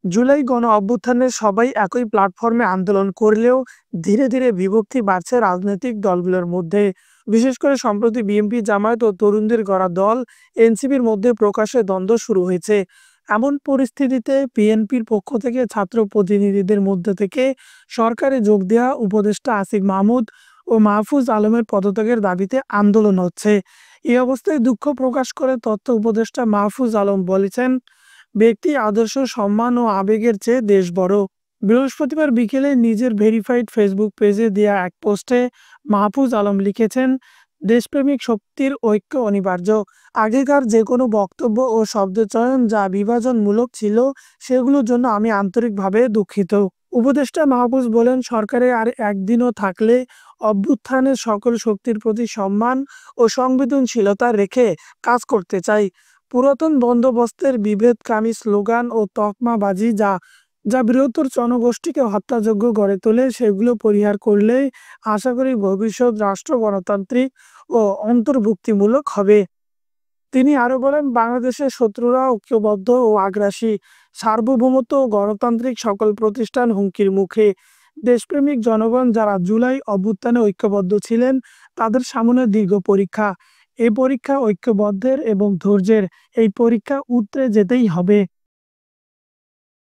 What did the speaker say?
জুলাই গণ অভ্যুত্থানে সবাই একই প্ল্যাটফর্মে আন্দোলন করলেও ধীরে ধীরে বিভক্তি বাড়ছে রাজনৈতিক দলগুলোর মধ্যে। বিশেষ করে সম্প্রতি বিএনপি, জামায়াত ও তরুণদের গড়া দল এনসিপির মধ্যে প্রকাশ্যে দ্বন্দ্ব শুরু হয়েছে। এমন পরিস্থিতিতে বিএনপির পক্ষ থেকে ছাত্র প্রতিনিধিদের মধ্যে থেকে সরকারে যোগ দেওয়া উপদেষ্টা আসিফ মাহমুদ ও মাহফুজ আলমের পদত্যাগের দাবিতে আন্দোলন হচ্ছে। এই অবস্থায় দুঃখ প্রকাশ করে তথ্য উপদেষ্টা মাহফুজ আলম বলেছেন, ব্যক্তি আদর্শ, সম্মান ও আবেগের চেয়ে দেশ বড়। বৃহস্পতিবার বিকেলে নিজের ভেরিফাইড ফেসবুক পেজে দেয়া এক পোস্টে মাহফুজ আলম লিখেছেন, দেশপ্রেমিক শক্তির ঐক্য অনিবার্য। আগেকার যে কোনো বক্তব্য ও শব্দচয়ন যা বিভাজনমূলক ছিল, সেগুলোর জন্য আমি আন্তরিকভাবে দুঃখিত। উপদেষ্টা মাহফুজ বলেন, সরকারে আর একদিনও থাকলে অভ্যুত্থানের সকল শক্তির প্রতি সম্মান ও সংবেদনশীলতা রেখে কাজ করতে চাই। পুরাতন বন্দোবস্তের বিভেদকামী স্লোগান ও তকমাবাজি যা যা বৃহত্তর জনগোষ্ঠীকে হত্যাযোগ্য গড়ে তোলে, সেগুলো পরিহার করলেই আশা করি ভবিষ্যৎ রাষ্ট্র গণতান্ত্রিক ও অন্তর্ভুক্তিমূলক হবে। তিনি আরো বলেন, বাংলাদেশের শত্রুরা ঐক্যবদ্ধ ও আগ্রাসী। সার্বভৌমত্ব ও গণতান্ত্রিক সকল প্রতিষ্ঠান হুমকির মুখে। দেশপ্রেমিক জনগণ যারা জুলাই অভ্যুত্থানে ঐক্যবদ্ধ ছিলেন, তাদের সামনে দীর্ঘ পরীক্ষা। এই পরীক্ষা ঐক্যবদ্ধের এবং ধৈর্যের। এই পরীক্ষা উতরে যেতেই হবে।